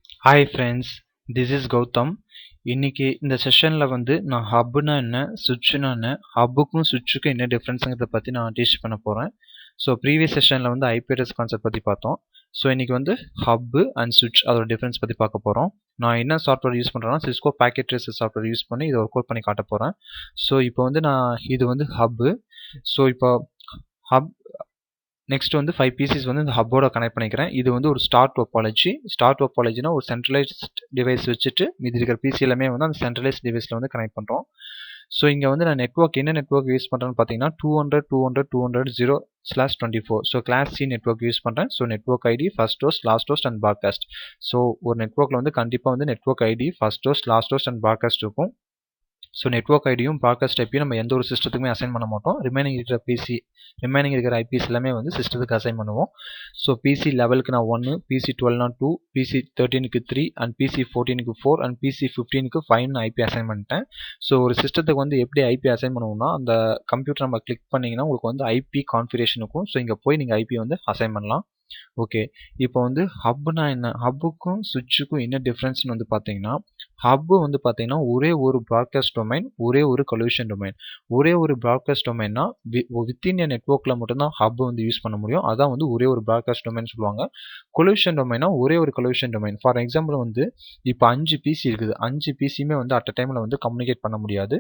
Hi friends, this is Gautam. இன்னைக்கு இந்த செஷன்ல வந்து நான் ஹப்னா என்ன, சுவிட்ச்னா என்ன, ஹப்புக்கும் சுவிட்சுக்கும் என்ன டிஃபரன்ஸுங்கிறத பற்றி நான் டீச் பண்ண போகிறேன். ஸோ ப்ரீவியஸ் செஷனில் வந்து ஐபி அட்ரஸ் கான்செப்ட் பற்றி பார்த்தோம். ஸோ இன்னைக்கு வந்து ஹப்பு அண்ட் சுவிட்ச் அதோட டிஃபரன்ஸ் பற்றி பார்க்க போகிறோம். நான் என்ன சாஃப்ட்வேர் யூஸ் பண்ணுறேன்னா Cisco packet tracer software use பண்ணி இதை ஒர்க் அவுட் பண்ணி காட்ட போகிறேன். ஸோ இப்போ வந்து இது வந்து ஹப்பு. ஸோ இப்போ ஹப் நெக்ஸ்ட் வந்து 5 பிசிஸ் வந்து இந்த ஹப்போட கனெக்ட் பண்ணிக்கிறேன். இது வந்து ஒரு ஸ்டார் டோபாலஜி. ஸ்டார் டோபாலஜினா ஒரு சென்ட்ரலைஸ்ட் டிவைஸ் வச்சுட்டு மீதி இருக்கிற பிசி எல்லாமே வந்து அந்த சென்ட்ரலைஸ்ட் டிவைஸில் வந்து கனெக்ட் பண்ணுறோம். ஸோ இங்கே வந்து நான் என்ன நெட்வொர்க் யூஸ் பண்ணுறேன்னு பார்த்தீங்கன்னா 200.200.200/24. So class C network use பண்ணுறேன். So network ID first host, last host and broadcast. So ஒரு நெட்வொர்க்கில் வந்து கண்டிப்பாக வந்து network ID first host, last host and broadcast இருக்கும். ஸோ நெட்வொர்க் ஐடியும் ப்ராட்காஸ்ட் ஐபியும் நம்ம எந்த ஒரு சிஸ்டத்துக்குமே அசைன் பண்ண மாட்டோம். ரிமைனிங் இருக்கிற ஐபிஎஸ் எல்லாமே வந்து சிஸ்டத்துக்கு அசைன் பண்ணுவோம். ஸோ பிசி லெவலுக்கு நான் 1, பிசி 12 2, பிசி 13க்கு 3 அண்ட் பிசி 14க்கு 4 அண்ட் பிசி 15க்கு 5 ஐபி அசைன் பண்ணிட்டேன். ஸோ ஒரு சிஸ்டத்துக்கு வந்து எப்படி ஐபி அசைன் பண்ணுவோம்னா அந்த கம்ப்யூட்டர் நம்ம கிளிக் பண்ணிங்கன்னா உங்களுக்கு வந்து ஐபி கான்ஃபிகரேஷன் இருக்கும். ஸோ இங்கே போய் நீங்கள் ஐபி வந்து அசைன் பண்ணலாம். ஓகே, இப்போ வந்து ஹப்னா என்ன, ஹப்புக்கும் சுவிட்சுக்கும் என்ன டிஃப்ரென்ஸ்னு வந்து பார்த்தீங்கன்னா ஹப்பு வந்து பார்த்தீங்கன்னா ஒரே ஒரு ப்ராட்காஸ்ட் டொமைன், ஒரே ஒரு கொலியூஷன் டொமைன். ஒரே ஒரு ப்ராட்காஸ்ட் டொமைன்னா வித்தின் எ நெட்வொர்க்கில் மட்டும்தான் ஹப் வந்து யூஸ் பண்ண முடியும். அதான் வந்து ஒரே ஒரு ப்ராட்காஸ்ட் டொமைன் சொல்லுவாங்க. கொலியூஷன் டொமைனா ஒரே ஒரு கொலியூஷன் டொமைன். ஃபார் எக்ஸாம்பிள் வந்து இப்போ 5 பிசி இருக்குது. 5 பிசியுமே வந்து அட் அ டைமில் வந்து கம்யூனிகேட் பண்ண முடியாது.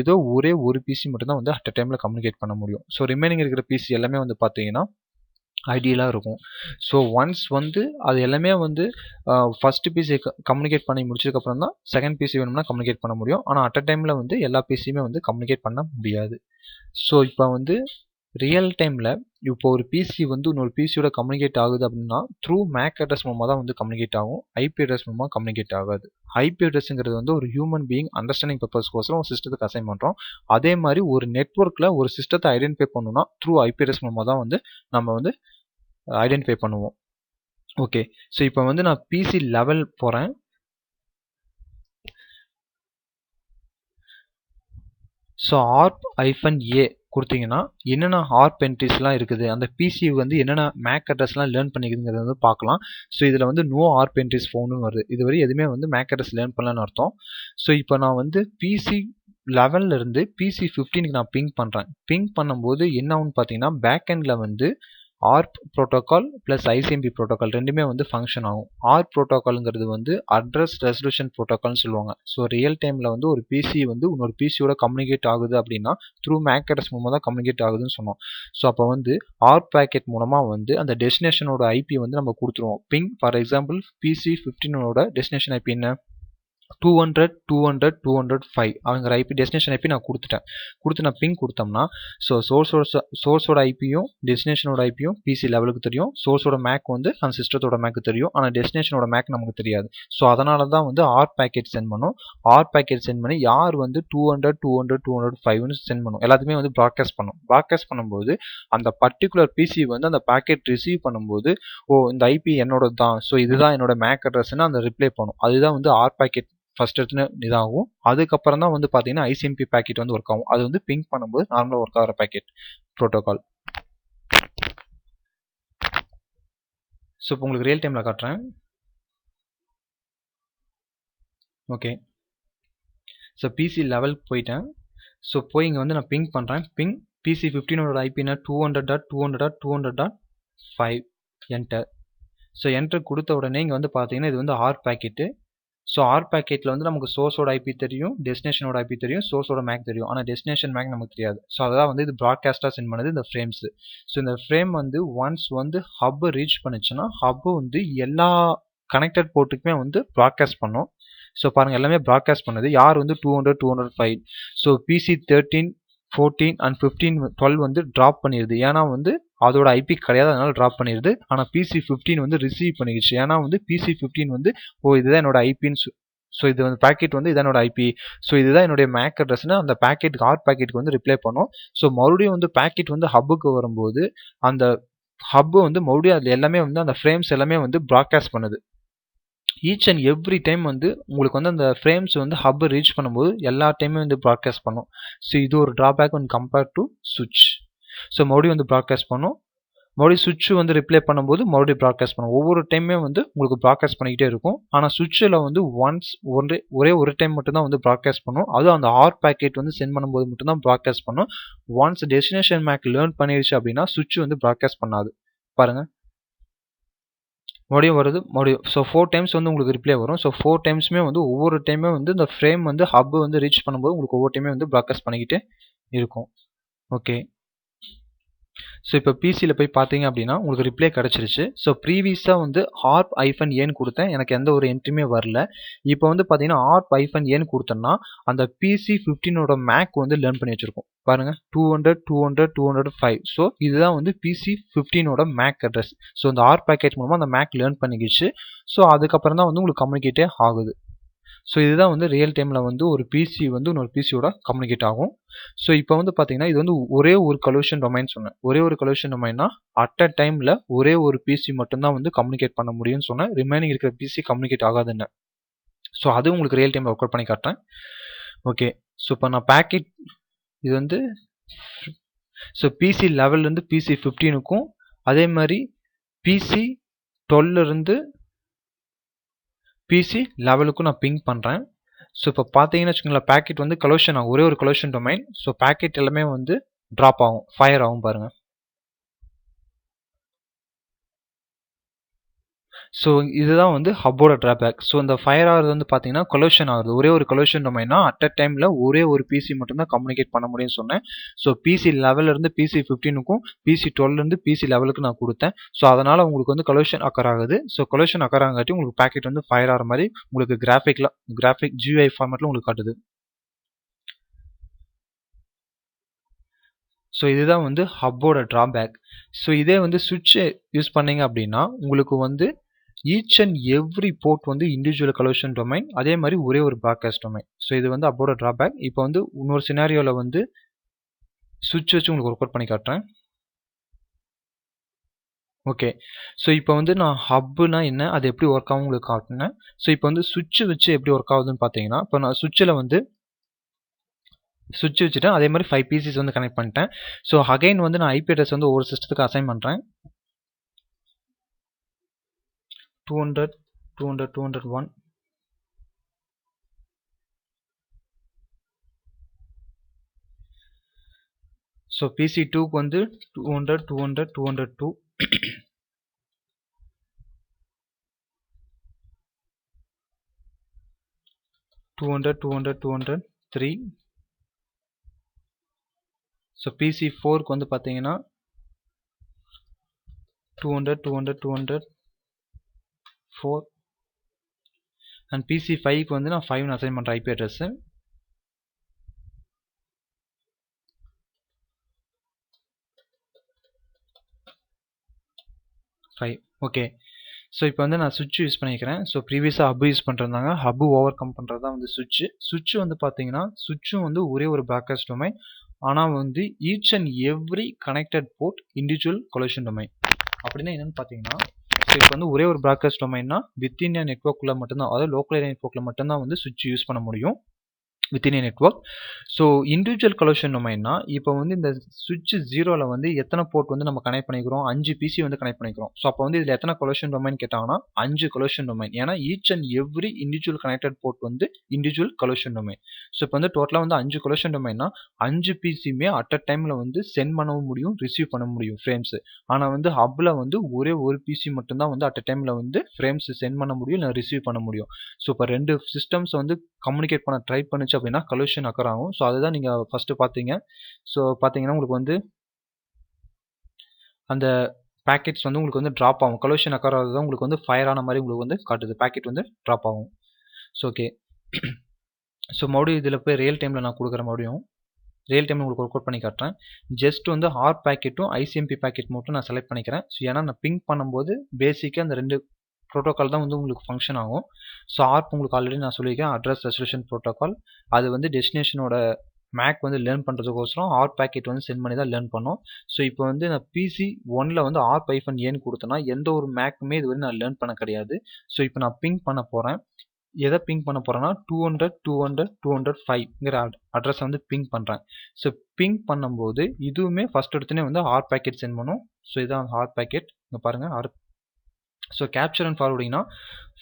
ஏதோ ஒரே ஒரு பிசி மட்டும்தான் வந்து அட் அ டைமில் கம்யூனிகேட் பண்ண முடியும். ஸோ ரிமைனிங் இருக்கிற பிசி எல்லாமே வந்து பார்த்தீங்கன்னா ஐடியலாக இருக்கும். ஸோ ஒன்ஸ் வந்து அது எல்லாமே வந்து ஃபஸ்ட்டு பிசி கம்யூனிகேட் பண்ணி முடிச்சதுக்கப்புறம் தான் செகண்ட் பிசி வேணும்னா கம்யூனிகேட் பண்ண முடியும். ஆனால் அட் அ டைமில் வந்து எல்லா பிசியுமே வந்து கம்யூனிகேட் பண்ண முடியாது. ஸோ இப்போ வந்து ரியல் டைமில் இப்போ ஒரு பிசி வந்து இன்னொரு பிசியோட கம்யூனிகேட் ஆகுது அப்படின்னா த்ரூ மேக் அட்ரஸ் மூலமாக தான் வந்து கம்யூனிகேட் ஆகும். ஐபி அட்ரஸ் மூலமாக கம்யூனிகேட் ஆகாது. ஐபி அட்ரஸ்ங்கிறது வந்து ஒரு ஹியூமன் பீயிங் அண்டர்ஸ்டாண்டிங் பர்பஸ்க்கோசரம் ஒரு சிஸ்டத்துக்கு அசைன் பண்ணுறோம். அதே மாதிரி ஒரு நெட்வொர்க்கில் ஒரு சிஸ்டத்தை ஐடென்டிஃபை பண்ணணும்னா த்ரூ ஐபி அட்ரஸ் மூலமாக தான் வந்து நம்ம வந்து ஐடென்டிஃபை பண்ணுவோம். ஓகே, ஸோ இப்போ வந்து நான் பிசி லெவல் போகிறேன். ஸோ ARP-A கொடுத்தீங்கன்னா என்னென்ன ARP என்ட்ரிஸ்லாம் இருக்குது, அந்த பிசி வந்து என்னென்ன மேக் அட்ரஸ்லாம் லேர்ன் பண்ணிக்குதுங்கிறத வந்து பார்க்கலாம். ஸோ இதில் வந்து நோ ARP என்ட்ரிஸ் ஃபவுண்டுன்னு வருது. இதுவரை எதுவுமே வந்து மேக் அட்ரஸ் லேர்ன் பண்ணலன்னு அர்த்தம். ஸோ இப்போ நான் வந்து பிசி லெவலில் இருந்து பிசி 15க்கு நான் பிங் பண்ணுறேன். பிங் பண்ணும்போது என்ன ஆகுன்னு பார்த்தீங்கன்னா பேக் எண்டில் வந்து ARP protocol plus ICMP protocol ரெண்டுமே வந்து ஃபங்க்ஷன் ஆகும். ARP ப்ரோட்டோகால்ங்கிறது வந்து அட்ரஸ் ரெசல்யூஷன் ப்ரோட்டோகால்னு சொல்லுவாங்க. ஸோ ரியல் டைமில் வந்து ஒரு பிசி வந்து இன்னொரு பிசியோட கம்யூனிகேட் ஆகுது அப்படின்னா த்ரூ மேக் அட்ரஸ் மூலமாக தான் கம்யூனிகேட் ஆகுதுன்னு சொன்னோம். ஸோ அப்போ வந்து ARP பேக்கெட் மூலமாக வந்து அந்த டெஸ்டினேஷனோட ஐபி வந்து நம்ம கொடுத்துருவோம். பிங் ஃபார் எக்ஸாம்பிள் பிசி 15ஓட டெஸ்டினேஷன் ஐபி என்ன 200.200.205 அவங்க ஐபி டெஸ்டினேஷன் ஐபி நான் கொடுத்து நான் பிங் கொடுத்தோம்னா ஸோ சோர்ஸோட ஐபியும் டெஸ்டினேஷனோட ஐபியும் பிசி லெவலுக்கு தெரியும். சோர்ஸோட மேக் வந்து அந்த சிஸ்டத்தோட மேக்கு தெரியும். ஆனால் டெஸ்டினேஷனோட மேக் நமக்கு தெரியாது. ஸோ அதனால தான் வந்து ARP பேக்கெட் சென்ட் பண்ணும். ARP பேக்கெட் சென்ட் பண்ணி யார் வந்து 200.200.205ன்னு சென்ட் பண்ணும் எல்லாத்துக்குமே வந்து ப்ராட்காஸ்ட் பண்ணும். ப்ராட்காஸ்ட் பண்ணும்போது அந்த பர்டிகுலர் பிசி வந்து அந்த பேக்கெட் ரிசீவ் பண்ணும்போது இந்த ஐபி என்னோட தான், ஸோ இதுதான் என்னோட மேக் அட்ரஸ்ன்னு அந்த ரிப்ளை பண்ணும். அதுதான் வந்து ARP பேக்கெட் ஃபர்ஸ்ட் எடுத்துன்னு இதாகும். அதுக்கப்புறம் தான் வந்து பார்த்தீங்கன்னா ஐசிஎம்பி பேக்கெட் வந்து ஒர்க் ஆகும். அது வந்து பிங் பண்ணும்போது நார்மலாக ஒர்க் ஆகிற பேக்கெட் ப்ரோட்டோகால். ஸோ இப்போ உங்களுக்கு ரியல் டைமில் காட்டுறேன். ஓகே, ஸோ பிசி லெவலுக்கு போயிட்டேன். ஸோ போய் இங்கே வந்து நான் பிங் பண்ணுறேன். பிங் பிசி 15ஓட ஐபினா 200.200.200.5 என்டர். ஸோ என்டர் கொடுத்த உடனே இங்கே வந்து பார்த்தீங்கன்னா இது வந்து ARP பேக்கெட்டு. ஸோ ARP பேக்கெட்டில் வந்து நமக்கு சோர்ஸோட ஐபி தெரியும், டெஸ்டினேஷனோட ஐபி தெரியும், சோர்ஸோட மேக் தெரியும். ஆனால் டெஸ்டினேஷன் மேக் நமக்கு தெரியாது. ஸோ அதான் வந்து இது ப்ராட்காஸ்ட்டாக சென்ட் பண்ணுது இந்த ஃப்ரேம்ஸ். ஸோ இந்த ஃப்ரேம் வந்து ஒன்ஸ் வந்து ஹப்பை ரீச் பண்ணுச்சுன்னா ஹப்பு வந்து எல்லா கனெக்டட் போர்ட்டுக்குமே வந்து ப்ராட்காஸ்ட் பண்ணும். ஸோ பாருங்கள் எல்லாமே ப்ராட்காஸ்ட் பண்ணுது. யார் வந்து 200.200.5. ஸோ பிசி 13, 14 அண்ட் 15, 12 வந்து ட்ராப் பண்ணிடுது. ஏன்னா வந்து அதோட ஐபி கிடையாது, அதனால ட்ராப் பண்ணிடுது. ஆனால் பிசி 15 வந்து ரிசீவ் பண்ணிடுச்சு. ஏன்னா வந்து பிசி 15 வந்து இதுதான் என்னோட ஐபின்னு. ஸோ இது வந்து பேக்கெட் வந்து இதான் என்னோட ஐபி, ஸோ இதுதான் என்னுடைய மேக் அட்ரஸ்னு அந்த பேக்கெட்டுக்கு ARP பேக்கெட்டுக்கு வந்து ரிப்ளை பண்ணும். ஸோ மறுபடியும் வந்து பேக்கெட் வந்து ஹப்புக்கு வரும்போது அந்த ஹப்பு வந்து மறுபடியும் அது எல்லாமே வந்து அந்த ஃப்ரேம்ஸ் எல்லாமே வந்து ப்ராட்காஸ்ட் பண்ணுது. ஈச் அண்ட் எவ்ரி டைம் வந்து உங்களுக்கு வந்து அந்த ஃப்ரேம்ஸ் வந்து ஹப்பை ரீச் பண்ணும்போது எல்லா டைமே வந்து ப்ராட்காஸ்ட் பண்ணும். ஸோ இது ஒரு ட்ராபேக் ஒன் கம்பேர்ட் டு சுவிட்ச். ஸோ மறுபடியும் வந்து ப்ராட்காஸ்ட் பண்ணும். மறுபடியும் சுவிட்ச் வந்து ரிப்ளை பண்ணும்போது மறுபடியும் ப்ராட்காஸ்ட் பண்ணும். ஒவ்வொரு டைமே வந்து உங்களுக்கு ப்ராட்காஸ்ட் பண்ணிக்கிட்டே இருக்கும். ஆனால் சுவிட்சில் வந்து ஒரே ஒரு டைம் மட்டும்தான் வந்து ப்ராட்காஸ்ட் பண்ணும். அதுவும் அந்த ஆர் பேக்கெட் வந்து சென்ட் பண்ணும்போது மட்டும்தான் ப்ராட்காஸ்ட் பண்ணும். ஒன்ஸ் டெஸ்டினேஷன் மேக் லேர்ன் பண்ணிடுச்சு அப்படின்னா சுவிட்ச் வந்து ப்ராட்காஸ்ட் பண்ணாது. பாருங்க, மறுபடியும் வருது, மறுபடியும். ஸோ 4 டைம்ஸ் வந்து உங்களுக்கு ரிப்ளை வரும். ஸோ 4 டைம்ஸுமே வந்து ஒவ்வொரு டைமே வந்து இந்த ஃப்ரேம் வந்து ஹப் வந்து ரீச் பண்ணும்போது உங்களுக்கு ஒவ்வொரு டைமே வந்து ப்ராட்காஸ்ட் பண்ணிக்கிட்டே இருக்கும். ஓகே, ஸோ இப்போ பிசியில் போய் பார்த்தீங்க அப்படின்னா உங்களுக்கு ரிப்ளை கிடச்சிருச்சு. ஸோ ப்ரீவியஸாக வந்து ஆர்ப் -n கொடுத்தேன், எனக்கு எந்த ஒரு என்ட்ரியுமே வரல. இப்போ வந்து பார்த்தீங்கன்னா ஆர்ப் -n கொடுத்தேன்னா அந்த பிசி 15ஓட மேக் வந்து லேர்ன் பண்ணி வச்சிருக்கோம். பாருங்க, 200 200 205. ஸோ இதுதான் வந்து பிசி 15ஓட மேக் அட்ரஸ். ஸோ இந்த ஆர் பேக்கெட் மூலமாக அந்த மேக் லேர்ன் பண்ணிக்கிச்சு. ஸோ அதுக்கப்புறம் தான் வந்து உங்களுக்கு கம்யூனிகேட்டே ஆகுது. ஸோ இதுதான் வந்து ரியல் டைமில் வந்து ஒரு பிசி வந்து இன்னொரு பிசியோட கம்யூனிகேட் ஆகும். ஸோ இப்போ வந்து பார்த்தீங்கன்னா இது வந்து ஒரே ஒரு கொலிஷன் டொமைன் சொன்னேன். ஒரே ஒரு கொலிஷன் டொமைன்னா அட் அ டைமில் ஒரே ஒரு பிசி மட்டும்தான் வந்து கம்யூனிகேட் பண்ண முடியும்னு சொன்னேன். ரிமைனிங் இருக்கிற பிசி கம்யூனிகேட் ஆகாதுன்னு. ஸோ அது உங்களுக்கு ரியல் டைமில் ஒர்க் அவுட் பண்ணி காட்டுறேன். ஓகே, ஸோ இப்போ நான் பேக்கெட் இது வந்து ஸோ பிசி லெவல்லேருந்து பிசி 15க்கும் அதே மாதிரி பிசி 12லேருந்து பிசி லெவலுக்கும் நான் பிங் பண்ணுறேன். ஸோ இப்போ பார்த்தீங்கன்னு வச்சுக்கோங்களேன், பேக்கெட் வந்து கொலிஷன் ஆகும். ஒரே ஒரு கொலிஷன் டொமைன். ஸோ பேக்கெட் எல்லாமே வந்து ட்ராப் ஆகும், ஃபயர் ஆகும். பாருங்க, ஸோ இதுதான் வந்து ஹப்போட டிராபேக். ஸோ இந்த ஃபயர் ஆகிறது வந்து பார்த்தீங்கன்னா கொலிஷன் ஆகுது. ஒரே ஒரு கொலிஷன் டொமைன்னா அட் அ டைமில் ஒரே ஒரு பிசி மட்டும்தான் கம்யூனிகேட் பண்ண முடியும்னு சொன்னேன். ஸோ பிசி லெவல்லேருந்து பிசி 15க்கும் பிசி 12லேருந்து பிசி லெவலுக்கு நான் கொடுத்தேன். ஸோ அதனால் உங்களுக்கு வந்து கொலிஷன் அக்கர் ஆகுது. ஸோ கொலிஷன் அக்கர் ஆகாட்டி உங்களுக்கு பேக்கெட் வந்து ஃபயர் ஆகிற மாதிரி உங்களுக்கு கிராஃபிக் GUI ஃபார்மேட்டில் உங்களுக்கு காட்டுது. ஸோ இதுதான் வந்து ஹப்போட ட்ராபேக். ஸோ இதே வந்து சுவிட்ச் யூஸ் பண்ணீங்க அப்படின்னா உங்களுக்கு வந்து ஈச் அண்ட் எவ்ரி போர்ட் வந்து இண்டிவிஜுவல் கொலிஷன் டொமைன், அதே மாதிரி ஒரே ஒரு ப்ராட்காஸ்ட் டொமைன். ஸோ இது வந்து ஹப்போட ட்ராபேக். இப்போ வந்து இன்னொரு சினாரியோவில் வந்து சுவிட்ச் வச்சு உங்களுக்கு ஒர்க் அவுட் பண்ணி காட்டுறேன். ஓகே, ஸோ இப்போ வந்து நான் ஹப்புனா என்ன, அது எப்படி ஒர்க் ஆகும் உங்களுக்கு காட்டினேன். ஸோ இப்போ வந்து சுவிட்ச் வச்சு எப்படி ஒர்க் ஆகுதுன்னு பார்த்தீங்கன்னா, இப்போ நான் சுவிட்சில் வந்து சுவிட்ச் வச்சுட்டேன். அதே மாதிரி 5 பிசிஸ் வந்து கனெக்ட் பண்ணிட்டேன். ஸோ அகைன் வந்து நான் ஐபி அட்ரஸ் வந்து ஒவ்வொரு சிஸ்டத்துக்கு அசைன் பண்ணுறேன். 200 200 201. ஸோ பிசி 2க்கு வந்து 200 200 202. Two hundred 3. ஸோ பிசி 4க்கு வந்து பார்த்தீங்கன்னா 200 4. அண்ட் பிசி 5க்கு வந்து நான் 5 அசைன் பண்ணுறேன் ஐபி அட்ரஸ். ஓகே, ஸோ இப்போ வந்து நான் சுவிட்ச் யூஸ் பண்ணிக்கிறேன். ஸோ ப்ரீவியஸாக ஹப் யூஸ் பண்ணிருந்தாங்க. ஹப் ஓவர் கம் பண்ணுறது தான் வந்து சுவிட்ச் வந்து பார்த்தீங்கன்னா சுவிட்சும் வந்து ஒரே ஒரு ப்ராட்காஸ்ட் டொமைன். ஆனால் வந்து each and every connected port individual collision domain. அப்படின்னா என்னன்னு பார்த்தீங்கன்னா, ஸோ இப்போ வந்து ஒரே ஒரு ப்ராட்காஸ்ட் டொமைன்னா வித்தின் ஏ நெட்ஒர்க்குள்ள மட்டும்தான், அதாவது லோக்கல் ஏரியா நெட்ஒர்க்கில் மட்டும்தான் வந்து சுவிட்ச் யூஸ் பண்ண முடியும் within a network. So individual collision டொமைன்னா இப்போ வந்து இந்த சுவிட்ச் 0ல் வந்து எத்தனை போர்ட் வந்து நம்ம கனெக்ட் பண்ணிக்கிறோம், 5 பிசி வந்து கனெக்ட் பண்ணிக்கிறோம். ஸோ அப்போ வந்து இதில் எத்தனை கொலிஷன் டொமைன் கேட்டாங்கன்னா 5 கொலிஷன் டொமைன். ஏன்னா each and every individual connected port வந்து இண்டிவிஜுவல் கொலிஷன் டொமைன். ஸோ இப்போ வந்து டோட்டலாக வந்து 5 கொலிஷன் டொமைன்னா 5 பிசியுமே அட் அ டைமில் வந்து சென்ட் பண்ணவும் முடியும், ரிசீவ் பண்ண முடியும் ஃப்ரேம்ஸ். ஆனால் வந்து ஹப்பில் வந்து ஒரே ஒரு பிசி மட்டும்தான் வந்து அட் அ டைமில் வந்து ஃப்ரேம்ஸ் சென்ட் பண்ண முடியும், இல்லை ரிசீவ் பண்ண முடியும். ஸோ இப்போ 2 சிஸ்டம்ஸ் வந்து கம்யூனிகேட் பண்ண ட்ரை பண்ணுச்சு அப்படின்னா கொலிஷன் அக்கர் ஆகும். ஸோ அதுதான் நீங்கள் ஃபஸ்ட்டு பார்த்தீங்க. ஸோ பார்த்தீங்கன்னா உங்களுக்கு வந்து அந்த பேக்கெட்ஸ் வந்து உங்களுக்கு வந்து ட்ராப் ஆகும். கொலிஷன் அக்கர் ஆகுது தான் உங்களுக்கு வந்து ஃபயர் ஆன மாதிரி உங்களுக்கு வந்து காட்டுது. பேக்கெட் வந்து ட்ராப் ஆகும். ஸோ ஓகே, ஸோ மறுபடியும் இதில் போய் ரியல் டைமில் நான் கொடுக்குற மறுபடியும் ரியல் டைமில் உங்களுக்கு ஒர்க் அவுட் பண்ணி காட்டுறேன். ஜஸ்ட் வந்து ஆர் பேக்கெட்டும் ஐசிஎம்பி பேக்கெட் மட்டும் நான் செலக்ட் பண்ணிக்கிறேன். ஸோ ஏன்னா நான் பிங்க் பண்ணும்போது பேசிக்காக அந்த 2 ப்ரோட்டோக்கால் தான் வந்து உங்களுக்கு ஃபங்க்ஷன் ஆகும். ஸோ ஆர்ப் உங்களுக்கு ஆல்ரெடி நான் சொல்லியிருக்கேன், அட்ரஸ் ரெசல்யூஷன் ப்ரோட்டோக்கால். அது வந்து டெஸ்டினேஷனோட மேக் வந்து லேர்ன் பண்ணுறதுக்கோசரம் ஆர் பேக்கெட் வந்து சென்ட் பண்ணி தான் லேர்ன் பண்ணோம். ஸோ இப்போ வந்து நான் பிசி 1ல் வந்து ஆர் -n கொடுத்தேன்னா எந்த ஒரு மேக்குமே இது வரை நான் லேர்ன் பண்ண கிடையாது. ஸோ இப்போ நான் பிங் பண்ண போகிறேன். எதை பிங் பண்ண போகிறேன்னா 200.200.205ங்கிற அட்ரஸை வந்து பிங் பண்ணுறேன். ஸோ பிங் பண்ணும்போது இதுவுமே ஃபஸ்ட் எடுத்துனே வந்து ஆர் பேக்கெட் சென்ட் பண்ணும். ஸோ இதான் ஆர் பேக்கெட். இங்கே பாருங்கள் ஆர். ஸோ கேப்சர் அண்ட் ஃபார்வர்டிங்னா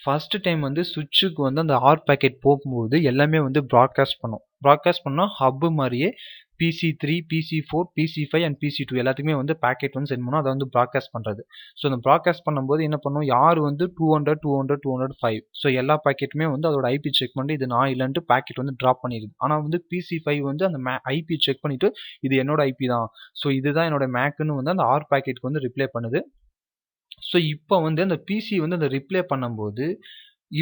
ஃபர்ஸ்ட் டைம் வந்து சுவிட்சுக்கு வந்து அந்த ஆர் பேக்கெட் போகும்போது எல்லாமே வந்து ப்ராட்காஸ்ட் பண்ணும். ப்ராட்காஸ்ட் பண்ணால் ஹப்பு மாதிரியே PC3, PC4, PC5 and PC2 எல்லாத்துக்குமே வந்து பேக்கெட் வந்து சென்ட் பண்ணும். அதை வந்து ப்ராட்காஸ்ட் பண்ணுறது. ஸோ அந்த ப்ராட்காஸ்ட் பண்ணும்போது என்ன பண்ணும், யார் வந்து 200, 200, 205 ஸோ எல்லா பேக்கெட்டுமே வந்து அதோட ஐபி செக் பண்ணி இது நான் இல்லைன்ட்டு பேக்கெட் வந்து ட்ராப் பண்ணிடுது. ஆனால் வந்து PC5 வந்து அந்த ஐபி செக் பண்ணிவிட்டு இது என்னோட ஐபி தான், ஸோ இதுதான் என்னோட மேக்குன்னு வந்து அந்த ஆர் பேக்கெட்டுக்கு வந்து ரிப்ளை பண்ணுது. ஸோ இப்போ வந்து அந்த பிசி வந்து அந்த ரிப்ளை பண்ணும்போது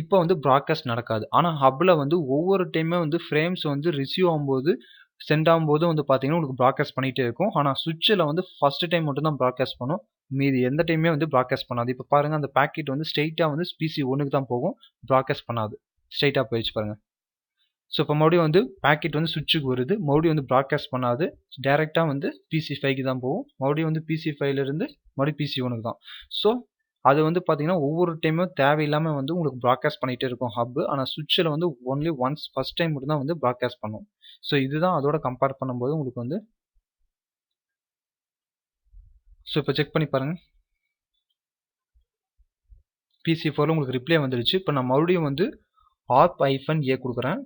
இப்போ வந்து ப்ராட்காஸ்ட் நடக்காது. ஆனால் ஹப்பில் வந்து ஒவ்வொரு டைமே வந்து ஃப்ரேம்ஸ் வந்து ரிசீவ் ஆகும்போது சென்ட் ஆகும்போது வந்து பார்த்தீங்கன்னா உங்களுக்கு ப்ராட்காஸ்ட் பண்ணிகிட்டே இருக்கும். ஆனால் சுவிட்சில் வந்து ஃபர்ஸ்ட் டைம் மட்டும் தான் ப்ராட்காஸ்ட் பண்ணும், மீதி எந்த டைமே வந்து ப்ராட்காஸ்ட் பண்ணாது. இப்போ பாருங்கள் அந்த பேக்கெட் வந்து ஸ்ட்ரெயிட்டாக வந்து PC1க்கு தான் போகும், ப்ராட்காஸ்ட் பண்ணாது. ஸ்ட்ரெயிட்டாக போயிடுச்சு பாருங்கள். ஸோ இப்போ மறுபடியும் வந்து பேக்கெட் வந்து சுவிட்சுக்கு வருது, மறுபடியும் வந்து ப்ராட்காஸ்ட் பண்ணாது, டேரெக்டாக வந்து PC5க்கு தான் போகும். மறுபடியும் வந்து PC5லேருந்து மறுபடியும் PC1க்கு தான். ஸோ அது வந்து பார்த்தீங்கன்னா ஒவ்வொரு டைமும் தேவையில்லாமல் வந்து உங்களுக்கு ப்ராட்காஸ்ட் பண்ணிகிட்டே இருக்கும் ஹப்பு. ஆனால் சுவிட்சில் வந்து ஒன்லி ஒன்ஸ் ஃபஸ்ட் டைம் மட்டும் தான் வந்து ப்ராட்காஸ்ட் பண்ணும். ஸோ இதுதான் அதோட கம்பேர் பண்ணும்போது உங்களுக்கு வந்து. ஸோ இப்போ செக் பண்ணி பாருங்கள், PC4ல உங்களுக்கு ரிப்ளை வந்துடுச்சு. இப்போ நான் மறுபடியும் வந்து ARP-A கொடுக்குறேன்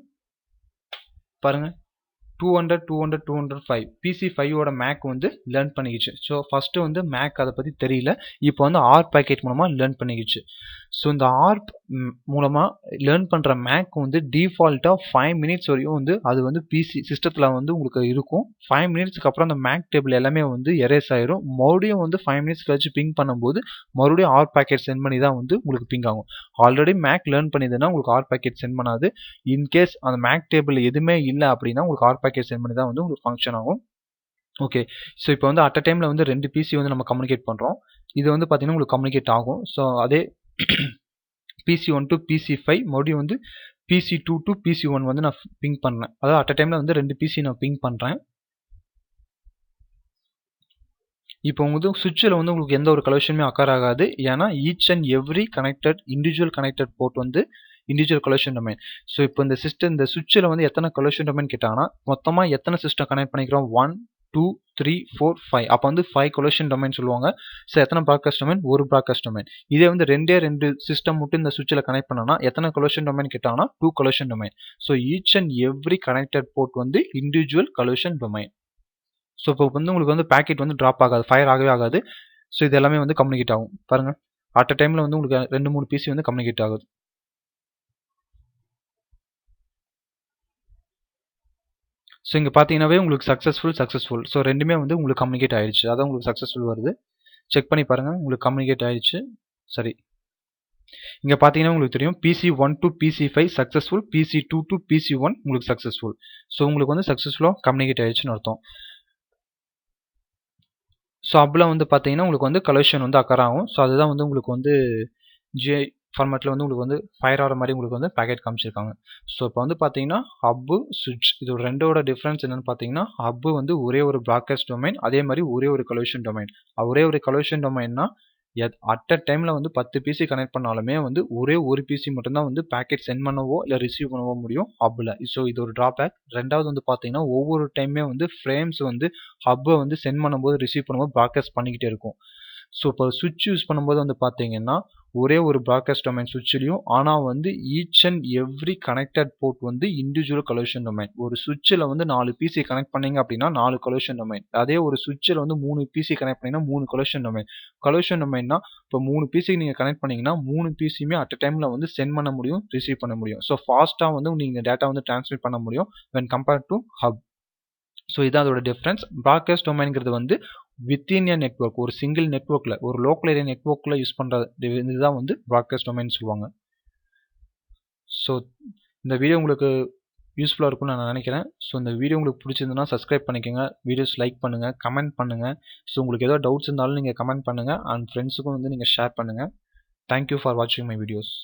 பாருங்கள். 200, 200, 205 PC5ஓட மேக் வந்து லேர்ன் பண்ணிக்கிச்சு. ஸோ ஃபஸ்ட்டு வந்து மேக் அதை பற்றி தெரியல, இப்போ வந்து ஆர்ப் பேக்கெட் மூலமாக லேர்ன் பண்ணிக்கிச்சு. ஸோ இந்த ஆர்ப் மூலமாக லேர்ன் பண்ணுற மேக் வந்து டிஃபால்ட்டாக 5 மினிட்ஸ் வரையும் வந்து அது வந்து பிசி சிஸ்டத்தில் வந்து உங்களுக்கு இருக்கும். 5 மினிட்ஸ்க்கு அப்புறம் அந்த மேக் டேபிள் எல்லாமே வந்து எரேஸ் ஆயிரும். மறுபடியும் வந்து 5 மினிட்ஸ் கழிச்சு பிங் பண்ணும்போது மறுபடியும் ஆர்ப் பேக்கெட் சென்ட் பண்ணி தான் வந்து உங்களுக்கு பிங் ஆகும். ஆல்ரெடி மேக் லேர்ன் பண்ணிதுன்னா உங்களுக்கு ஆர்ப் பேக்கெட் சென்ட் பண்ணாது. இன்கேஸ் அந்த மேக் டேபிள் எதுவுமே இல்லை அப்படின்னா உங்களுக்கு ஆர்ப் பேக்கெட் சென்ட் பண்ணி தான் வந்து உங்களுக்கு ஃபங்க்ஷன் ஆகும். ஓகே, ஸோ இப்போ வந்து அட் அ டைமில் வந்து 2 பிசி வந்து நம்ம கம்யூனிகேட் பண்ணுறோம். இது வந்து பார்த்தீங்கன்னா உங்களுக்கு கம்யூனிகேட் ஆகும். ஸோ அதே PC1 to PC5 மறுபடியும் வந்து PC2 to PC1 வந்து நான் பிங் பண்ணுறேன். அதாவது அட் அ டைமில் வந்து 2 பிசி நான் பிங் பண்ணுறேன். இப்போ வந்து சுவிட்சில் வந்து உங்களுக்கு எந்த ஒரு கலெக்ஷனுமே அக்கர் ஆகாது. ஏன்னா each and every connected individual connected port வந்து இண்டிவிஜுவல் கலெக்ஷன் டொமைன். ஸோ இப்போ இந்த சிஸ்டம் இந்த சுவிட்சில் வந்து எத்தனை கலெக்ஷன் டொமைன் கேட்டாங்கன்னா மொத்தமாக எத்தனை சிஸ்டம் கனெக்ட் பண்ணிக்கிறோம், 1 2 3 4 5. அப்போ வந்து 5 கொலெக்ஷன் டொமைன் சொல்லுவாங்க. ஸோ எத்தனை ப்ராட்காஸ்ட் டொமைன், ஒரு ப்ராட்காஸ்ட் டொமைன். இதே வந்து 2 சிஸ்டம் மட்டும் இந்த சுவிட்சில் கனெக்ட் பண்ணனா எத்தனை கொலெக்ஷன் டொமைன் கேட்டாங்கன்னா 2 collection domain. So each and every connected port வந்து இண்டிவிஜுவல் கொலெக்ஷன் டொமைன். ஸோ இப்போ வந்து உங்களுக்கு வந்து பேக்கெட் வந்து ட்ராப் ஆகாது, ஃபயர் ஆகவே ஆகாது. ஸோ இது எல்லாமே வந்து கம்யூனிகேட் ஆகும் பாருங்கள். அட் அ டைமில் வந்து உங்களுக்கு 2-3 பிசி வந்து கம்யூனிகேட் ஆகுது. ஸோ இங்கே பார்த்தீங்கன்னாவே உங்களுக்கு சக்ஸஸ்ஃபுல். ஸோ ரெண்டுமே வந்து உங்களுக்கு கம்யூனிகேட் ஆயிடுச்சு. அதான் உங்களுக்கு சக்ஸஸ்ஃபுல் வருது. செக் பண்ணி பாருங்கள், உங்களுக்கு கம்யூனிகேட் ஆயிடுச்சு. சரி, இங்கே பார்த்தீங்கன்னா உங்களுக்கு தெரியும் PC1 to PC5 successful, PC2 to PC1 உங்களுக்கு சக்ஸஸ்ஃபுல். ஸோ உங்களுக்கு வந்து சக்ஸஸ்ஃபுல்லாக கம்யூனிகேட் ஆயிடுச்சுன்னு அர்த்தம். ஸோ அப்படிலாம் வந்து பார்த்தீங்கன்னா உங்களுக்கு வந்து கலெக்ஷன் வந்து அக்கர் ஆகும். ஸோ அதுதான் வந்து உங்களுக்கு வந்து ஜிஐ ஃபார்மேட்டில் வந்து உங்களுக்கு வந்து ஃபயர் ஆகிற மாதிரி உங்களுக்கு வந்து பேக்கெட் காமிச்சிருக்காங்க. ஸோ இப்போ வந்து பார்த்தீங்கன்னா ஹப்பு சுவிட்ச் இது ரெண்டோட டிஃப்ரென்ஸ் என்னென்னு பார்த்தீங்கன்னா, ஹப்பு வந்து ஒரே ஒரு ப்ராட்காஸ்ட் டொமைன், அதே மாதிரி ஒரே ஒரு கலெக்ஷன் டொமைன். ஒரே ஒரு கலெக்ஷன் டொமைன்னா அட் அ டைமில் வந்து 10 பிசி கனெக்ட் பண்ணாலுமே வந்து ஒரே ஒரு பிசி மட்டும்தான் வந்து பேக்கெட் சென்ட் பண்ணவோ இல்லை ரிசீவ் பண்ணவோ முடியும் ஹப்பில். ஸோ இது ஒரு ட்ராபேக். ரெண்டாவது வந்து பார்த்தீங்கன்னா ஒவ்வொரு டைமே வந்து ஃப்ரேம்ஸ் வந்து ஹப்பை வந்து சென்ட் பண்ணும்போது ரிசீவ் பண்ணும்போது ப்ராட்காஸ்ட் பண்ணிக்கிட்டே இருக்கும். ஸோ இப்போ சுவிட்ச் யூஸ் பண்ணும்போது வந்து பார்த்தீங்கன்னா ஒரே ஒரு ப்ராட்காஸ்ட் டொமைன் சுவிட்ச்லையும், ஆனால் வந்து each and every connected port வந்து இண்டிவிஜுவல் கலெக்ஷன் டொமைன். ஒரு சுவிட்சில் வந்து 4 பிசி கனெக்ட் பண்ணீங்க அப்படின்னா 4 கலெக்ஷன் டொமைன். அதே ஒரு சுவிட்சில் வந்து 3 பிசி கனெக்ட் பண்ணிங்கன்னா 3 கலெக்ஷன் டொமைன். கலெக்ஷன் டொமைன்னா இப்போ 3 பிசி நீங்கள் கனெக்ட் பண்ணீங்கன்னா 3 பிசியுமே அட் அ டைமில் வந்து சென்ட் பண்ண முடியும், ரிசீவ் பண்ண முடியும். ஸோ ஃபாஸ்ட்டாக வந்து நீங்கள் டேட்டா வந்து ட்ரான்ஸ்மிட் பண்ண முடியும் when compared to hub. So இதான் அதோட டிஃப்ரென்ஸ். ப்ராட்காஸ்ட் டொமைன்ங்கிறது வந்து வித்தின் ஏ நெட்வொர்க், ஒரு சிங்கிள் நெட்வொர்க்கில் ஒரு லோக்கல் ஏரியா நெட்வொர்க்கில் யூஸ் பண்ணுற இதுதான் வந்து ப்ராட்காஸ்ட் டொமைன் சொல்லுவாங்க. ஸோ இந்த வீடியோ உங்களுக்கு யூஸ்ஃபுல்லாக இருக்கும்னு நான் நினைக்கிறேன். ஸோ இந்த வீடியோ உங்களுக்கு பிடிச்சிருந்ததுன்னா சப்ஸ்கிரைப் பண்ணிக்கோங்க, வீடியோஸ் லைக் பண்ணுங்கள், கமெண்ட் பண்ணுங்கள். ஸோ உங்களுக்கு ஏதோ டவுட்ஸ் இருந்தாலும் நீங்கள் கமெண்ட் பண்ணுங்கள் அண்ட் ஃப்ரெண்ட்ஸுக்கும் வந்து நீங்கள் ஷேர் பண்ணுங்கள். தேங்க்யூ ஃபார் வாட்சிங் மை வீடியோஸ்.